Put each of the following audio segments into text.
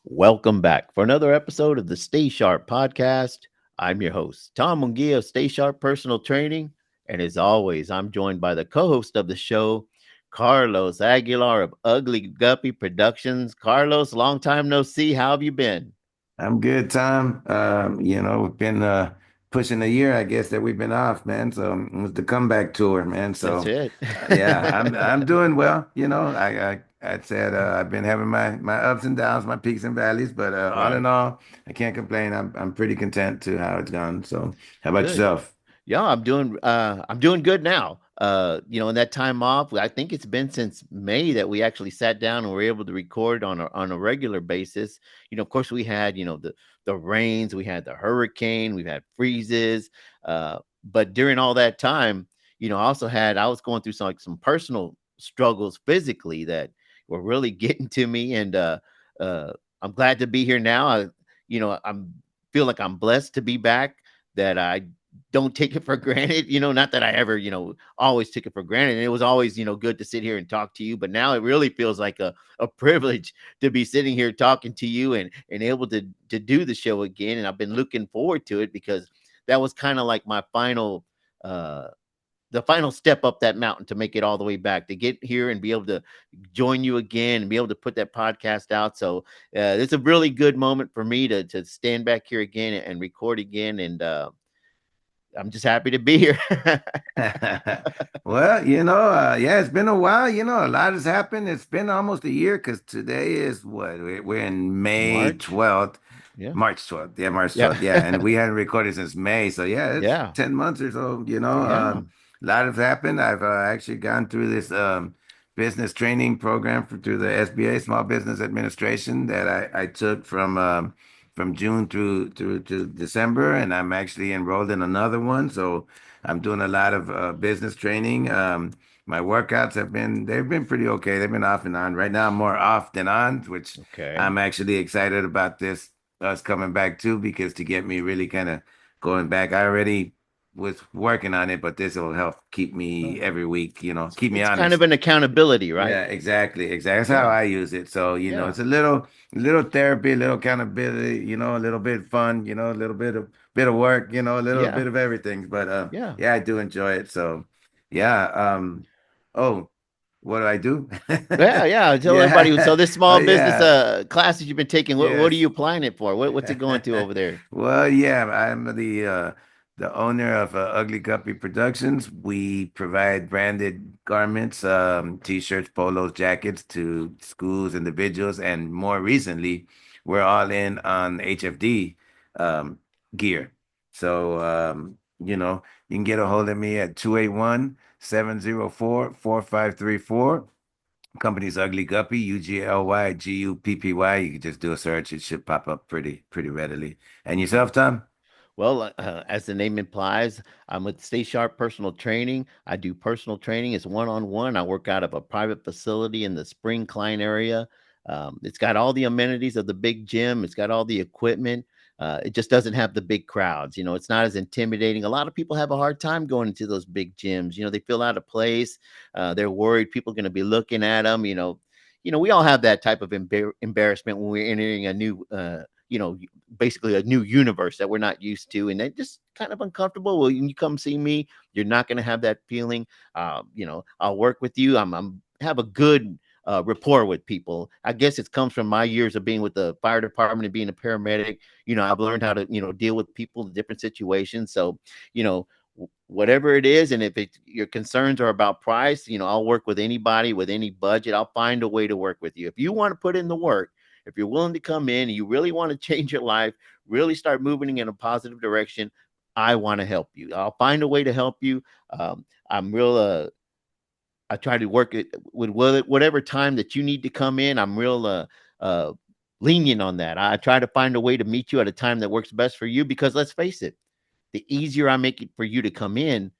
Welcome back for another episode of the Stay Sharp podcast. I'm your host, Tom Mungia of Stay Sharp Personal Training. And as always, I'm joined by the co host of the show, Carlos Aguilar of Ugly Guppy Productions. Carlos, long time no see. How have you been? I'm good, Tom. We've been pushing a year, I guess, that we've been off, man. So it was the comeback tour, man. That's So it. yeah, I'm doing well. I said I've been having my ups and downs, my peaks and valleys, but all Right. in all, I can't complain. I'm pretty content to how it's gone. So how about Good. yourself? Yeah, I'm doing good now. In that time off, I think it's been since May that we actually sat down and were able to record on a regular basis. Of course we had, the rains, we had the hurricane, we've had freezes. But during all that time, I was going through some personal struggles physically that were really getting to me. And uh I'm glad to be here now. I'm feel like I'm blessed to be back, that I don't take it for granted. Not that I ever, always took it for granted. And it was always, good to sit here and talk to you. But now it really feels like a privilege to be sitting here talking to you and able to do the show again. And I've been looking forward to it because that was kind of like my final the final step up that mountain to make it all the way back, to get here and be able to join you again and be able to put that podcast out. So it's a really good moment for me to stand back here again and record again. And I'm just happy to be here. Well, yeah, it's been a while. A lot has happened. It's been almost a year because today is what? We're in May March. 12th. Yeah. March 12th. Yeah, March Yeah. 12th. Yeah. And we hadn't recorded since May. So yeah, it's Yeah. 10 months or so, Yeah. a lot has happened. I've actually gone through this business training program through the SBA, Small Business Administration, that I took from June through to December, and I'm actually enrolled in another one. So I'm doing a lot of business training. My workouts they've been pretty okay. They've been off and on. Right now, I'm more off than on, which Okay. I'm actually excited about this us coming back too, because to get me really kind of going back, I already was working on it, but this will help keep me Right. every week, keep me It's kind of honest. an accountability, right? Yeah, exactly, exactly. That's how Yeah. I use it. So, Yeah. it's a little therapy, a little accountability, a little bit of fun, a little bit of work, a little Yeah. bit of everything. But Yeah. yeah, I do enjoy it. So, yeah. Oh, what do I do? Yeah. Yeah. Tell everybody. So Yeah. this Oh, small business yeah. classes you've been taking, what are you Yes. applying it for? What's it going to over there? Well, yeah, I'm the owner of Ugly Guppy Productions. We provide branded garments, t-shirts, polos, jackets to schools, individuals, and more recently, we're all in on HFD um, gear. So, you can get a hold of me at 281-704-4534. Company's Ugly Guppy, UGLYGUPPY. You can just do a search. It should pop up pretty readily. And yourself, Tom? Well, as the name implies, I'm with Stay Sharp Personal Training. I do personal training. It's one-on-one. I work out of a private facility in the Spring Klein area. It's got all the amenities of the big gym. It's got all the equipment. It just doesn't have the big crowds. It's not as intimidating. A lot of people have a hard time going into those big gyms. They feel out of place. They're worried people are going to be looking at them. We all have that type of embarrassment when we're entering a new you know basically a new universe that we're not used to, and they're just kind of uncomfortable. Well, when you come see me, you're not going to have that feeling. I'll work with you. I'm have a good rapport with people. I guess it comes from my years of being with the fire department and being a paramedic. I've learned how to deal with people in different situations. So you know whatever it is, and if your concerns are about price, I'll work with anybody with any budget. I'll find a way to work with you if you want to put in the work. If you're willing to come in and you really want to change your life, really start moving in a positive direction, I want to help you. I'll find a way to help you. I'm real. I try to work it with whatever time that you need to come in. I'm real uh, lenient on that. I try to find a way to meet you at a time that works best for you, because let's face it, the easier I make it for you to come in,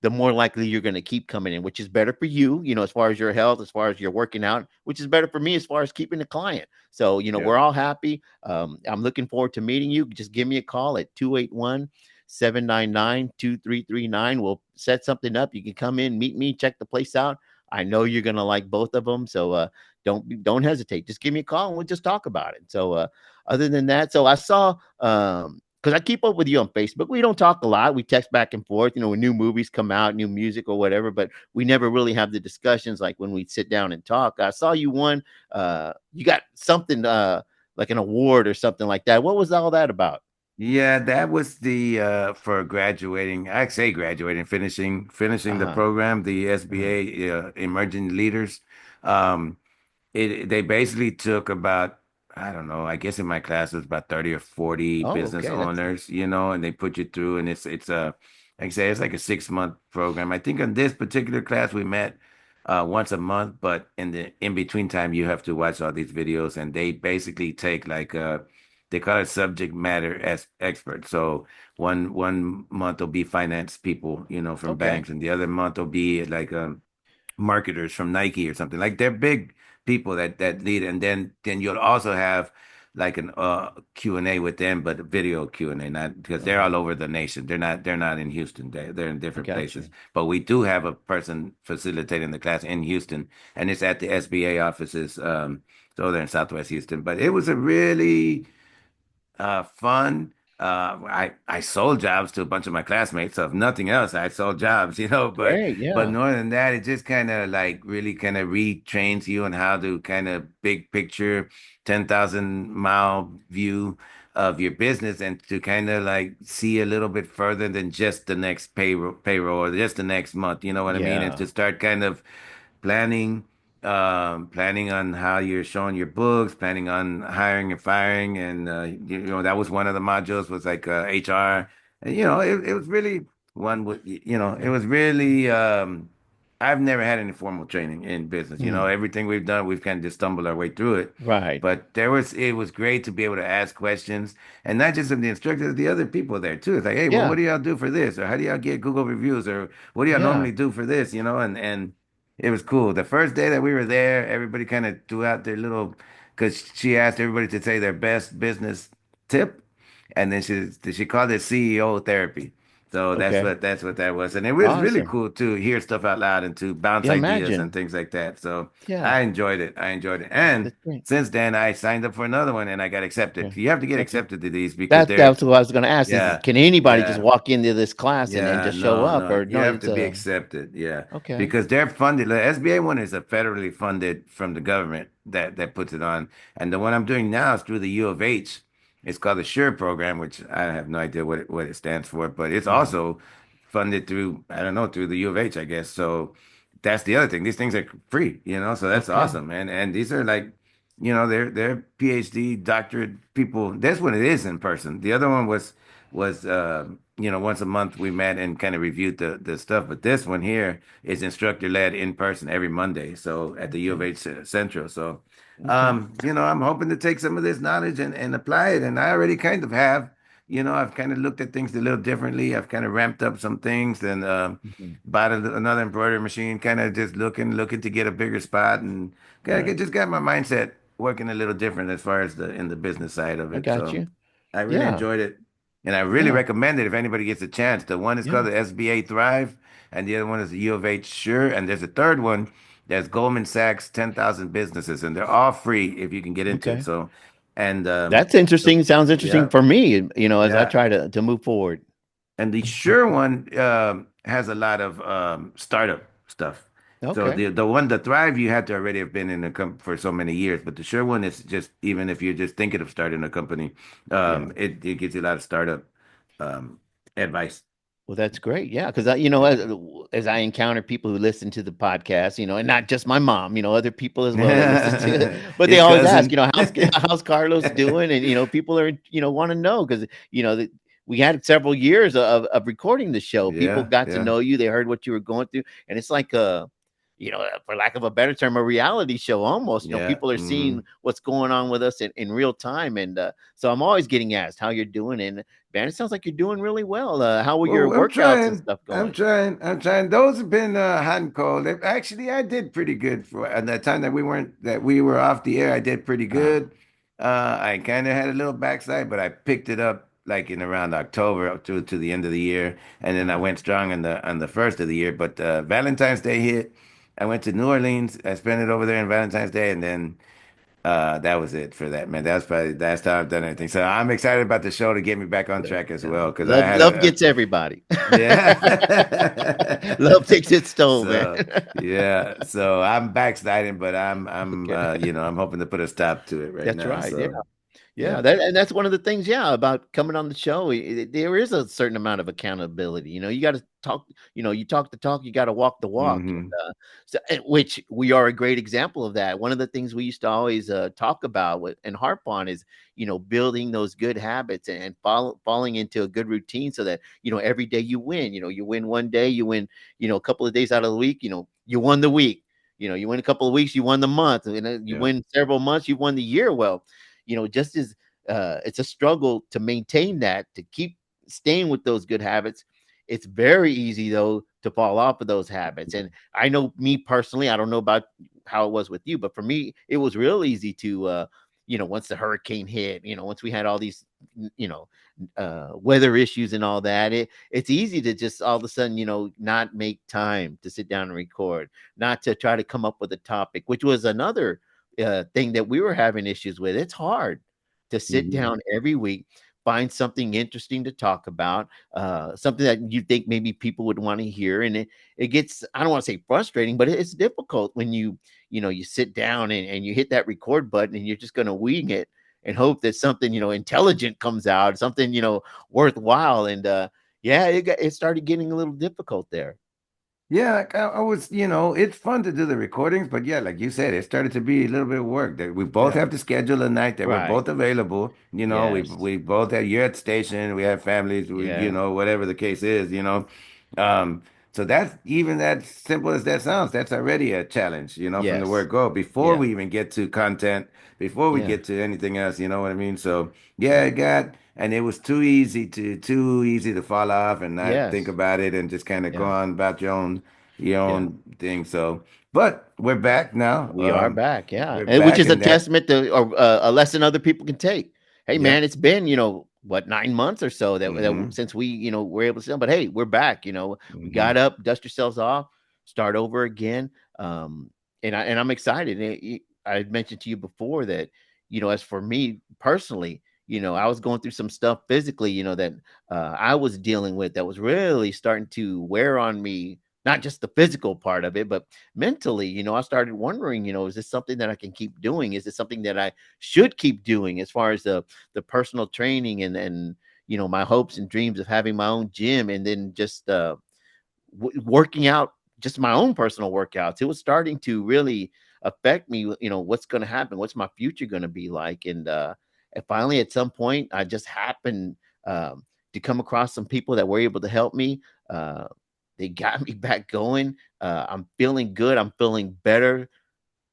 the more likely you're going to keep coming in, which is better for you, as far as your health, as far as you're working out, which is better for me as far as keeping the client. So, Yeah. we're all happy. I'm looking forward to meeting you. Just give me a call at 281-799-2339. We'll set something up. You can come in, meet me, check the place out. I know you're gonna like both of them. So don't hesitate. Just give me a call and we'll just talk about it. So other than that, so I saw because I keep up with you on Facebook. We don't talk a lot. We text back and forth, when new movies come out, new music or whatever, but we never really have the discussions like when we sit down and talk. I saw you won you got something like an award or something like that. What was all that about? Yeah, that was the for graduating. I say graduating, finishing the Uh-huh. program, the Uh-huh. SBA Emerging Leaders. Um, they basically took about, I don't know, I guess in my class it was about 30 or 40 Oh, business okay. That's owners, and they put you through, and it's a, like I say, it's like a 6 month program. I think in this particular class we met once a month, but in between time you have to watch all these videos, and they basically take like they call it subject matter as experts. So one month will be finance people, from okay. banks, and the other month will be like marketers from Nike or something. Like they're big people that lead, and then you'll also have like an Q&A with them, but a video Q&A, not because they're Uh-huh. all over the nation. They're not in Houston. They're in I different got places. you. But we do have a person facilitating the class in Houston, and it's at the SBA offices, so they're in Southwest Houston. But it was a really fun. I sold jobs to a bunch of my classmates. So if nothing else, I sold jobs, but Great. but Yeah. more than that, it just kind of like really kind of retrains you on how to kind of big picture, 10,000 mile view of your business, and to kind of like see a little bit further than just the next payroll or just the next month. You know what I mean? And Yeah. to start kind of planning planning on how you're showing your books, planning on hiring and firing, and that was one of the modules was like HR, and it was really one with it Yeah. was really I've never had any formal training in business. Mhm. Everything we've done, we've kind of just stumbled our way through it. Right. But it was great to be able to ask questions, and not just of the instructors, the other people there too. It's like, hey, well, what Yeah. do y'all do for this, or how do y'all get Google reviews, or what do y'all Yeah. normally do for this, and it was cool. The first day that we were there, everybody kind of threw out their little, because she asked everybody to say their best business tip, and then she called it CEO therapy. So Okay. that's what that was, and it was really Awesome. cool to hear stuff out loud and to bounce Yeah. ideas and Imagine. things like that. So Yeah. I enjoyed it. I enjoyed it, and That's great. since then I signed up for another one and I got accepted. Okay. You have to get Okay. accepted to these because That's what I was going to ask is yeah, can anybody just yeah. walk into this class and Yeah, just show no, up no. or You no, have it's to be a, accepted. Yeah. okay. Because they're funded. The SBA one is a federally funded from the government that puts it on. And the one I'm doing now is through the U of H. It's called the SURE program, which I have no idea what it stands for, but it's Mhm. also funded through, I don't know, through the U of H, I guess. So that's the other thing. These things are free, so that's Okay. awesome. And these are like, they're PhD doctorate people. That's what it is in person. The other one was once a month we met and kind of reviewed the stuff. But this one here is instructor led in person every Monday. So at the U of Okay. H Central. So, Okay. I'm hoping to take some of this knowledge and apply it. And I already kind of have. I've kind of looked at things a little differently. I've kind of ramped up some things and Mhm. bought another embroidery machine, kind of just looking to get a bigger spot and kind Right. of just got my mindset working a little different as far as the business side of I it. got So you. I really Yeah. enjoyed it. And I really Yeah. recommend it if anybody gets a chance. The one is called Yeah. the SBA Thrive, and the other one is the U of H Sure. And there's a third one that's Goldman Sachs 10,000 Businesses, and they're all free if you can get into it. Okay. So, and That's so interesting. Sounds interesting yeah, for me, as I yeah. try to move forward. And the Sure one has a lot of startup stuff. So Okay. the one, the Thrive, you had to already have been in a company for so many years, but the Sure one is just even if you're just thinking of starting a company, Yeah. it gives you a lot of startup um, advice. Well, that's great. Yeah, because Yeah. as I encounter people who listen to the podcast, and not just my mom, other people as well that listen to it, but they His always ask, cousin. how's Carlos doing? And people are, want to know because we had several years of recording the show. People Yeah, got to yeah, know you, they heard what you were going through, and it's like for lack of a better term, a reality show almost. yeah. People are seeing what's going on with us in real time, and so I'm always getting asked how you're doing, and man, it sounds like you're doing really well. How were your Well, I'm workouts and trying. stuff I'm going? trying. I'm trying. Those have been hot and cold. Actually, I did pretty good for at that time that we were off the air. I did pretty Ah, good. I kind of had a little backside, but I picked it up like in around October up to the end of the year, and then I uh-huh. went strong on the first of the year. But Valentine's Day hit, I went to New Orleans. I spent it over there on Valentine's Day, and then that was it for that, man. That's probably that's how I've done anything. So I'm excited about the show to get me back on Yeah, track as yeah. well, because I Love, had love gets everybody. yeah. Love takes its toll, man. So yeah, so I'm backsliding, but I'm Okay. I'm hoping to put a stop to it right That's now. right. Yeah. So Yeah, yeah. that and that's one of the things, yeah, about coming on the show. There is a certain amount of accountability. You got to talk. You talk the talk, you got to walk the walk. Hmm. Which we are a great example of that. One of the things we used to always talk about and harp on is, building those good habits and falling into a good routine so that every day you win. You win one day, you win. A couple of days out of the week. You won the week. You win a couple of weeks, you won the month. You Yeah. win several months, you won the year. Well, just as it's a struggle to maintain that, to keep staying with those good habits. It's very easy though to fall off of those habits. And I know me personally, I don't know about how it was with you, but for me, it was real easy to once the hurricane hit, once we had all these weather issues and all that, it's easy to just all of a sudden, not make time to sit down and record, not to try to come up with a topic, which was another thing that we were having issues with. It's hard to sit Hmm. down every week, find something interesting to talk about, something that you think maybe people would want to hear. And it gets, I don't want to say frustrating, but it's difficult when you sit down and you hit that record button and you're just going to wing it and hope that something, intelligent comes out, something, worthwhile. And yeah, it started getting a little difficult there. Yeah, like I was, it's fun to do the recordings, but yeah, like you said, it started to be a little bit of work that we both Yeah. have to schedule a night that we're Right. both available. Yes. We both have, you're at station, we have families, Yeah. whatever the case is. Um, so that's even that simple as that sounds, that's already a challenge, from the Yes. word go before Yeah. we even get to content, before we Yeah. get to anything else, you know what I mean? So yeah, and it was too easy to fall off and not think Yes. about it and just kind of go Yeah. on about your Yeah. own thing. So, but we're back now. We are back, yeah, We're and which back, is a and that. testament to or a lesson other people can take. Hey, man, Yep. it's been 9 months or so Hmm. since we were able to sell, but hey, we're back. We got Hmm. up, dust yourselves off, start over again. And I'm excited. I mentioned to you before that as for me personally, I was going through some stuff physically, that I was dealing with that was really starting to wear on me. Not just the physical part of it, but mentally, I started wondering, is this something that I can keep doing? Is it something that I should keep doing as far as the personal training and my hopes and dreams of having my own gym and then just working out just my own personal workouts. It was starting to really affect me, what's going to happen, what's my future going to be like. And finally at some point I just happened to come across some people that were able to help me. They got me back going. I'm feeling good. I'm feeling better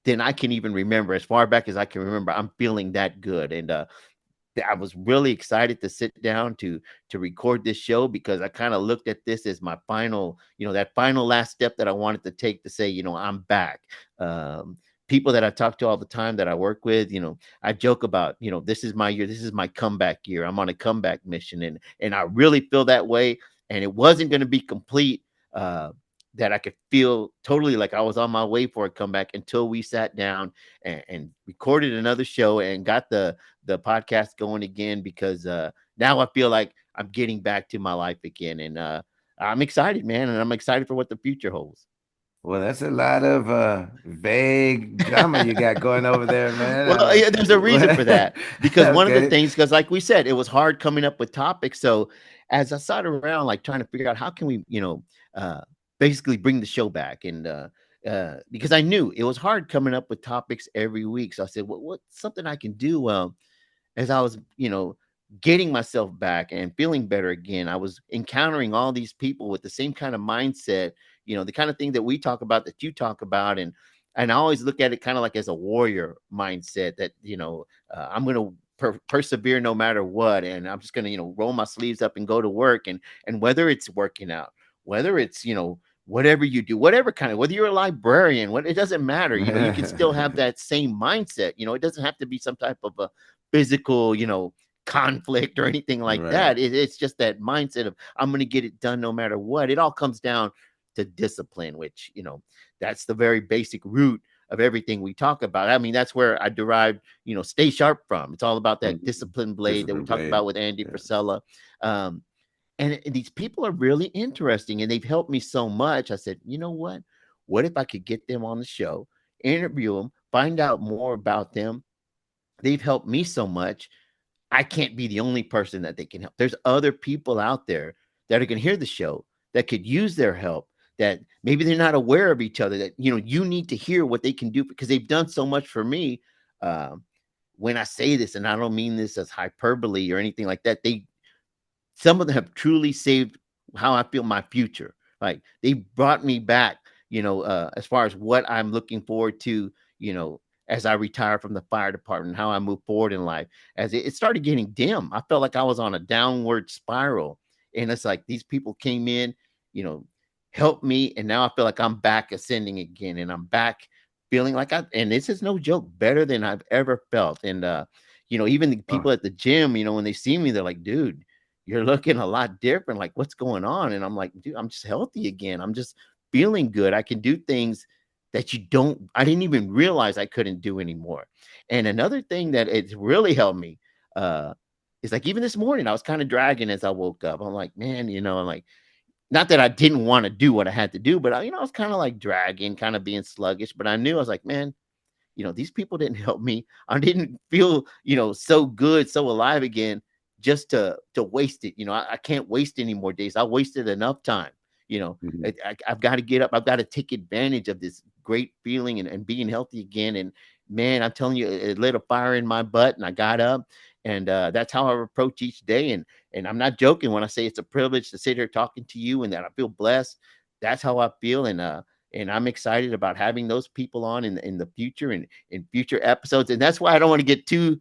than I can even remember. As far back as I can remember, I'm feeling that good. And I was really excited to sit down to record this show because I kind of looked at this as my final, that final last step that I wanted to take to say, I'm back. Um, People that I talk to all the time that I work with, I joke about, this is my year, this is my comeback year. I'm on a comeback mission, and I really feel that way. And it wasn't going to be complete. That I could feel totally like I was on my way for a comeback until we sat down and recorded another show and got the podcast going again because now I feel like I'm getting back to my life again. And I'm excited, man. And I'm excited for what the future holds. Well, that's a lot of vague drama you got going over there, man. Well, yeah, there's a reason for that because one of the Okay. things, because like we said, it was hard coming up with topics. So as I sat around, like trying to figure out how can we, uh, basically bring the show back, and because I knew it was hard coming up with topics every week. So I said, well, what's something I can do? As I was, getting myself back and feeling better again, I was encountering all these people with the same kind of mindset, the kind of thing that we talk about, that you talk about. And I always look at it kind of like as a warrior mindset that, I'm going to persevere no matter what. And I'm just going to, roll my sleeves up and go to work. And whether it's working out, whether it's, whatever you do, whatever kind of, whether you're a librarian, what, it doesn't matter. You can still have that same mindset. It doesn't have to be some type of a physical, conflict or anything like Right. that. It's just that mindset of I'm going to get it done no matter what. It all comes down to discipline, which that's the very basic root of everything we talk about. I mean, that's where I derived, Stay Sharp from. It's all about that Mhm. discipline blade that we Discipline talked blade. about with Andy Yeah. Frisella. Um, and these people are really interesting and they've helped me so much. I said, you know what? What if I could get them on the show, interview them, find out more about them? They've helped me so much. I can't be the only person that they can help. There's other people out there that are going to hear the show that could use their help, that maybe they're not aware of each other, that, you need to hear what they can do because they've done so much for me. Um, when I say this, and I don't mean this as hyperbole or anything like that, some of them have truly saved how I feel my future. Like they brought me back, as far as what I'm looking forward to, as I retire from the fire department, how I move forward in life. As it started getting dim, I felt like I was on a downward spiral. And it's like these people came in, you know, helped me. And now I feel like I'm back ascending again. And I'm back feeling like and this is no joke, better than I've ever felt. And, even the Oh, people at the gym, when they see me, they're like, dude, you're looking a lot different. Like, what's going on? And I'm like, dude, I'm just healthy again. I'm just feeling good. I can do things that I didn't even realize I couldn't do anymore. And another thing that it's really helped me uh, is like, even this morning, I was kind of dragging as I woke up. I'm like, man, I'm like, not that I didn't want to do what I had to do, but I was kind of like dragging, kind of being sluggish. But I knew I was like, man, these people didn't help me. I didn't feel, so good, so alive again, just to waste it. I can't waste any more days. I wasted enough time. mhm. I've got to get up. I've got to take advantage of this great feeling and being healthy again. And man, I'm telling you, it lit a fire in my butt, and I got up. And that's how I approach each day. And I'm not joking when I say it's a privilege to sit here talking to you, and that I feel blessed. That's how I feel. And I'm excited about having those people on in the future and in future episodes. And that's why I don't want to get too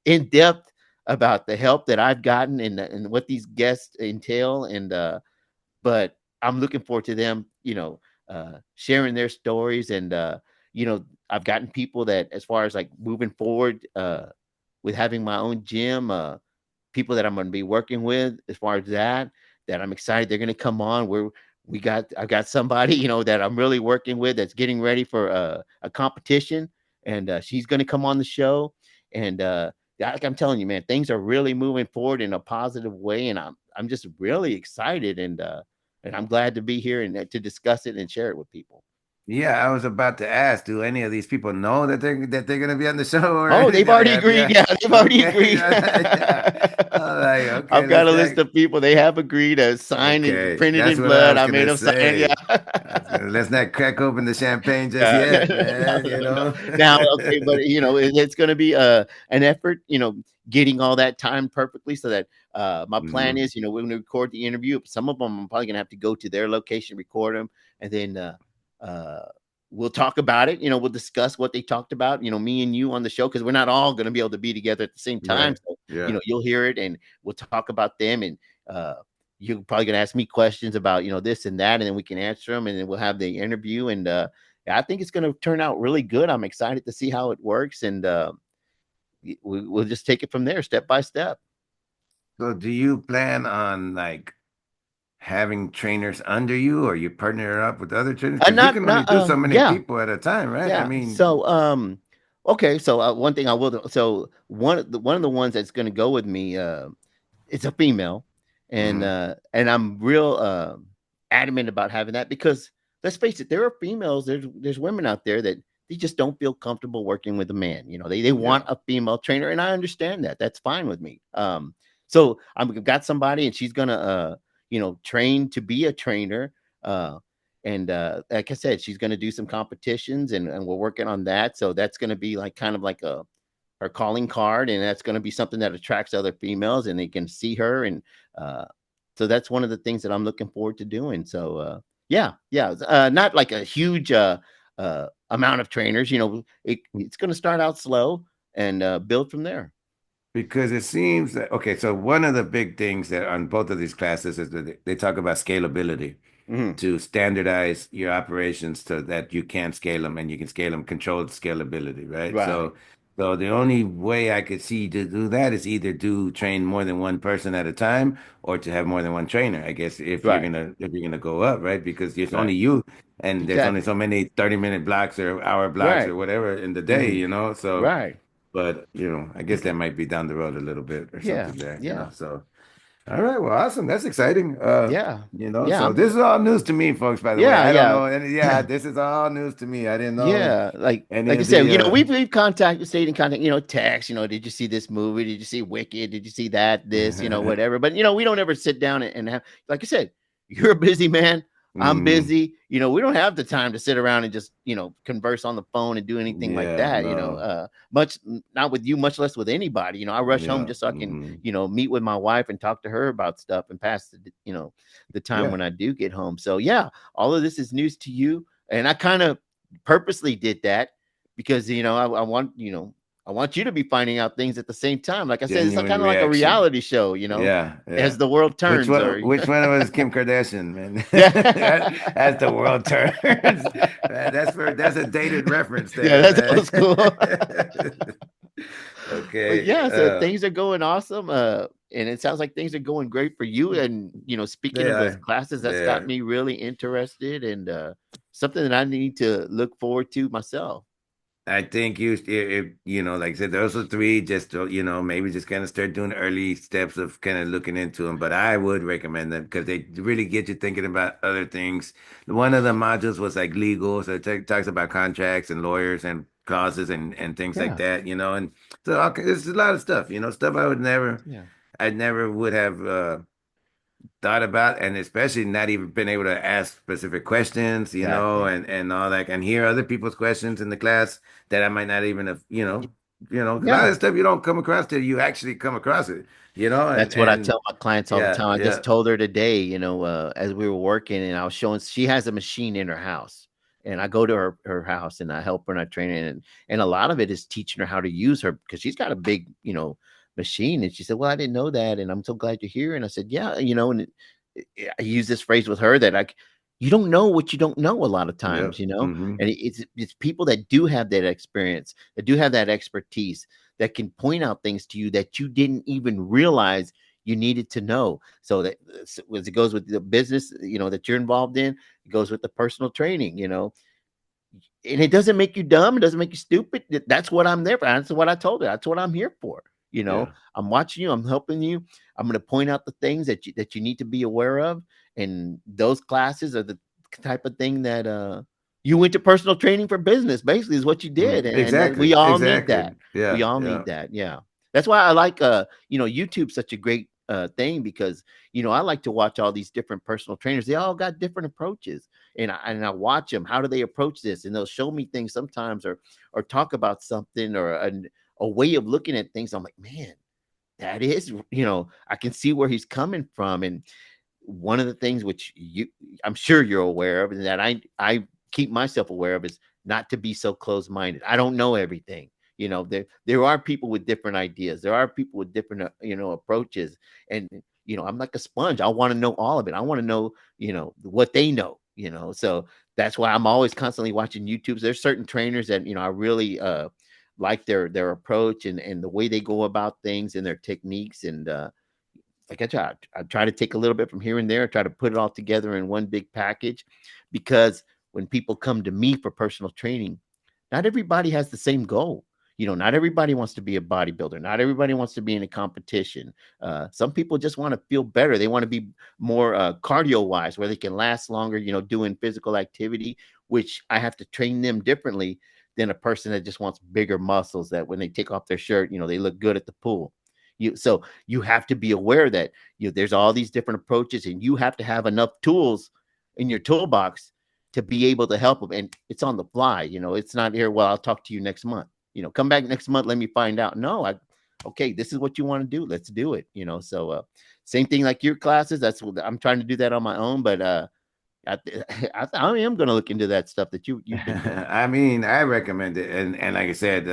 in depth about the help that I've gotten and what these guests entail. And but I'm looking forward to them, sharing their stories. And I've gotten people that, as far as like moving forward with having my own gym, people that I'm going to be working with, as far as that I'm excited they're going to come on. I've got somebody, that I'm really working with that's getting ready for a competition, and she's going to come on the show. And like I'm telling you, man, things are really moving forward in a positive way, and I'm just really excited. And I'm glad to be here and to discuss it and share it with people. Yeah, I was about to ask, do any of these people know that they're gonna be on the show or Oh, they've anything? Like, already agreed. yeah. Yeah, they've already Okay. agreed. Yeah. I'm like, okay, I've got let's a list like, of people. They have agreed, signed and okay, printed that's in what I blood. was I made gonna them sign it. say. Yeah. Let's not crack open the champagne just Yeah. yet, No, man, no, no. Now, okay, but it's going to be an effort, getting all that time perfectly so that my plan Mhm. is, we're going to record the interview. Some of them I'm probably going to have to go to their location, record them, and then uh, we'll talk about it. We'll discuss what they talked about, me and you on the show, because we're not all going to be able to be together at the same time. Right. So, Yeah. you'll hear it and we'll talk about them. And uh, you're probably going to ask me questions about, this and that, and then we can answer them, and then we'll have the interview. And I think it's going to turn out really good. I'm excited to see how it works, and we'll just take it from there, step by step. So do you plan on like having trainers under you or you partner up with other trainers? Because you Not, can only not, do so many yeah, people at a time, right? I yeah. mean, So, okay. So, one thing I will do. So, one of the ones that's going to go with me, it's a female, and mhm. I'm real adamant about having that because let's face it, there are females. There's women out there that they just don't feel comfortable working with a man. They want Yeah. a female trainer, and I understand that. That's fine with me. So I've got somebody, and she's gonna train to be a trainer. And like I said, she's going to do some competitions, and we're working on that. So that's going to be like kind of like a her calling card, and that's going to be something that attracts other females, and they can see her. And uh, so that's one of the things that I'm looking forward to doing. So yeah, not like a huge amount of trainers. It's going to start out slow and build from there. Because it seems that, okay, so one of the big things that on both of these classes is that they talk about scalability Mhm. to standardize your operations so that you can scale them and you can scale them, controlled scalability, right? Right, So the only way I could see to do that is either do train more than one person at a time or to have more than one trainer, I guess, right, if you're gonna go up, right? Because it's only right. you. and there's only Exactly. so many 30-minute blocks or hour blocks Right. or whatever in the day, Hmm. you know. So, Right. but I guess that might be down the road a little bit or Yeah. something there, you know. Yeah. So, all right, well, awesome. That's exciting. Yeah. Yeah. So this is all news to me, folks, by the way. Yeah. I don't Yeah. know any, yeah, this is all news to me. I didn't know Yeah, any like I of said, the we've contacted, stayed in contact, text, did you see this movie? Did you see Wicked? Did you see that, this, whatever. But we don't ever sit down and have, like I said, you're a busy man. I'm mm, busy. We don't have the time to sit around and just, converse on the phone and do anything like yeah, that, no. much not with you, much less with anybody. I rush home Yeah. just so I can, meet with my wife and talk to her about stuff and pass the time Yeah. when I do get home. So yeah, all of this is news to you. And I kind of purposely did that because I want I want you to be finding out things at the same time. Like I said, it's Genuine kind of like a reaction. reality show, Yeah, yeah. as the world turns. Or Which one was Kim Kardashian, man? yeah, As the world turns. Man, that's a dated reference yeah, there, that's man. old school. But Okay. yeah, so things are going awesome. And it sounds like things are going great for you. And speaking They of those are. classes, that's They got are. me really interested and something that I need to look forward to myself. I think like I said, those are three. Just maybe just kind of start doing the early steps of kind of looking into them. But I would recommend them because they really get you thinking about other things. One of the modules was like legal, so it talks about contracts and lawyers and clauses and things like Yeah, that. And so there's a lot of stuff. Stuff yeah, I never would have. Thought about, and especially not even been able to ask specific questions, exactly. and all that, and hear other people's questions in the class that I might not even have, a lot Yeah. of stuff you don't come across till you actually come across it, and That's what I tell my clients all the yeah, time. I yeah, just told her today, as we were working and I was showing, she has a machine in her house. And I go to her house and I help her and I train her. And a lot of it is teaching her how to use her because she's got a big, machine. And she said, well, I didn't know that. And I'm so glad you're here. And I said, yeah, I use this phrase with her that you don't know what you don't know a lot of yeah, times, hmm, and it's people that do have that experience, that do have that expertise, that can point out things to you that you didn't even realize you needed to know. So that as it goes with the business, that you're involved in, it goes with the personal training, and it doesn't make you dumb. It doesn't make you stupid. That's what I'm there for. That's what I told her. That's what I'm here for. yeah, I'm watching you. I'm helping you. I'm going to point out the things that you need to be aware of. And those classes are the type of thing that you went to personal training for business. Basically, is what you did, and that we exactly, all need exactly, that. We yeah, all yeah, need that. Yeah, that's why I like YouTube's such a great thing because I like to watch all these different personal trainers. They all got different approaches and I watch them. How do they approach this? And they'll show me things sometimes, or talk about something or a way of looking at things. I'm like, man, that is, I can see where he's coming from. And one of the things which I'm sure you're aware of, and that I keep myself aware of, is not to be so close-minded. I don't know everything. There are people with different ideas. There are people with different approaches, and I'm like a sponge. I want to know all of it. I want to know what they know. So that's why I'm always constantly watching YouTubes. There's certain trainers that I really like their approach and the way they go about things and their techniques. And like I try to take a little bit from here and there, try to put it all together in one big package, because when people come to me for personal training, not everybody has the same goal. Not everybody wants to be a bodybuilder. Not everybody wants to be in a competition. Some people just want to feel better. They want to be more cardio wise, where they can last longer, doing physical activity, which I have to train them differently than a person that just wants bigger muscles, that when they take off their shirt, they look good at the pool. So you have to be aware that there's all these different approaches, and you have to have enough tools in your toolbox to be able to help them. And it's on the fly. It's not here, well, I'll talk to you next month. Come back next month, let me find out. No, okay, this is what you want to do, let's do it. So same thing like your classes. That's what I'm trying to do, that on my own. But I, I am going to look into that stuff that you've been doing. I mean, I recommend it, and like I said,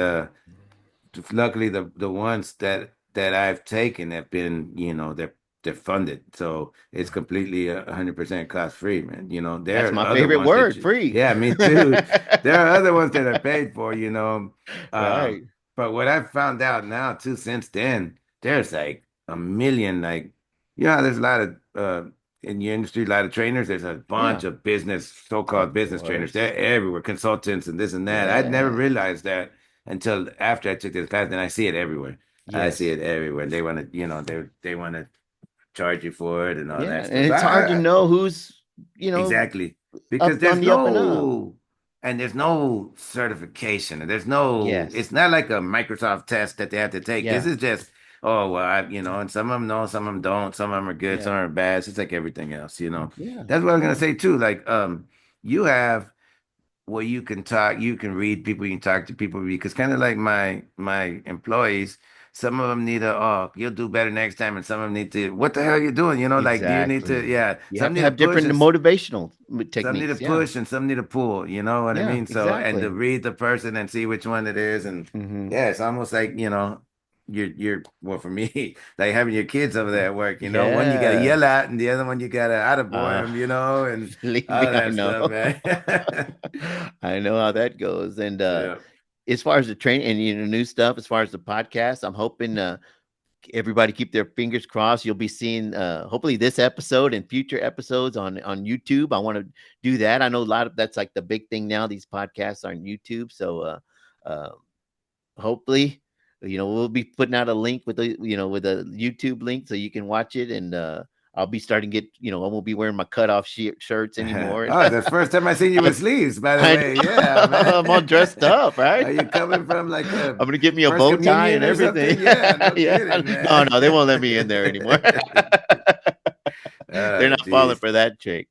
luckily the ones that I've taken have been, they're funded, so it's completely 100% cost free, man. That's There are my other favorite ones that word, free. yeah, me too. There are other ones that are paid for, Right. but what I've found out now too, since then, there's like a million, like, there's a lot of in your industry, a lot of trainers. There's a bunch Yeah, of business, of so-called business trainers. course. They're everywhere, consultants and this and that. I'd never Yeah. realized that until after I took this class, and I see it everywhere. I see Yes. it everywhere. They want to, they want to charge you for it and all Yeah, that and stuff. it's hard to know who's, Exactly. Because up on the up and up. there's no certification and there's no, Yes. it's not like a Microsoft test that they have to take. This Yeah. is just, oh, well, and some of them know, some of them don't, some of them are good, some Yeah. are bad. It's just like everything else. Yeah. That's what I was gonna say too. Like, you have where you can talk, you can read people, you can talk to people because kind of like my employees, some of them need a oh, you'll do better next time, and some of them need to what the hell are you doing? Like do you need to Exactly. yeah, You have some to need a have push different and motivational some need a techniques. Yeah. push and some need a pull, you know what I Yeah, mean? So and to exactly. read the person and see which one it is, and Hmm. yeah, it's almost like, you're well for me, like having your kids over there at work, one you gotta Yeah. yell at and the other one you gotta attaboy Uh, them, and believe me, all I that know. stuff, man. I know how that goes. And Yeah. as far as the train and new stuff, as far as the podcast, I'm hoping everybody keep their fingers crossed. You'll be seeing hopefully this episode and future episodes on YouTube. I want to do that. I know a lot of that's like the big thing now. These podcasts are on YouTube, so uh, hopefully, we'll be putting out a link with with a YouTube link so you can watch it. And I'll be starting to get, I won't be wearing my cutoff shirts anymore. Oh, that's the first time I seen you with sleeves, by the I way. Yeah, know. man. I'm all dressed up, right? Are you coming from like a I'm gonna get me a first bow tie and communion or everything. something? Yeah, no Yeah. kidding, No, man. no, they won't let me in there anymore. They're Oh, not falling geez. for that trick.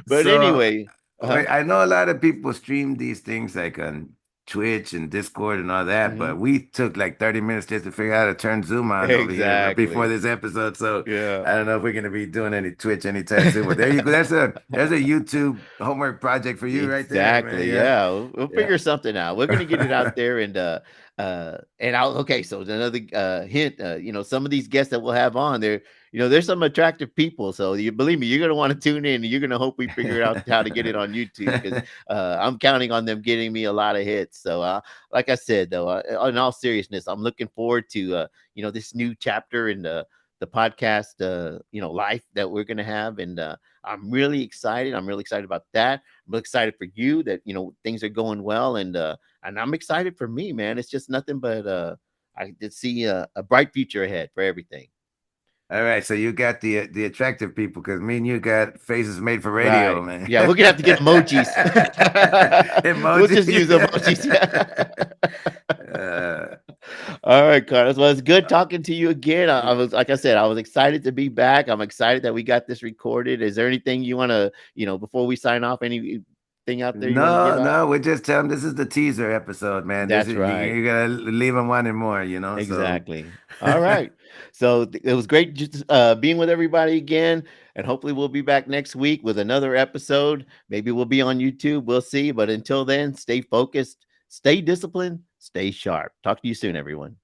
But So anyway, wait, I know a lot of people stream these things like on Twitch and Discord and all that, mhm. but we took like 30 minutes just to figure out how to turn Zoom on over here before Exactly. this episode. So Yeah. I don't know if we're gonna be doing any Twitch anytime soon. But there you go. There's a YouTube homework project for you right there, man. Exactly. Yeah. Yeah. We'll Yeah. figure something out. We're gonna get it out there. And I'll okay, so another hint, some of these guests that we'll have on there, there's some attractive people. So you believe me, you're gonna want to tune in and you're gonna hope we figure out how to get it on YouTube because I'm counting on them getting me a lot of hits. So like I said though, in all seriousness, I'm looking forward to this new chapter in the podcast life that we're gonna have. And I'm really excited. I'm really excited about that. I'm really excited for you that things are going well. And I'm excited for me, man. It's just nothing but I did see a bright future ahead for everything. All right, so you got the attractive people because me and you got faces made for radio, Right. man. Yeah, we're gonna have to get emojis. We'll just use emojis. Emoji. Uh, All right, Carlos. Well, it's good talking to you again. I was, like I said, I was excited to be back. I'm excited that we got this recorded. Is there anything you want to, before we sign off, anything out there you want to no, give out? no, we just tell them this is the teaser episode, man. This That's is right. you gotta leave them wanting more. So Exactly. All right. So it was great just being with everybody again. And hopefully we'll be back next week with another episode. Maybe we'll be on YouTube. We'll see. But until then, stay focused, stay disciplined, stay sharp. Talk to you soon, everyone.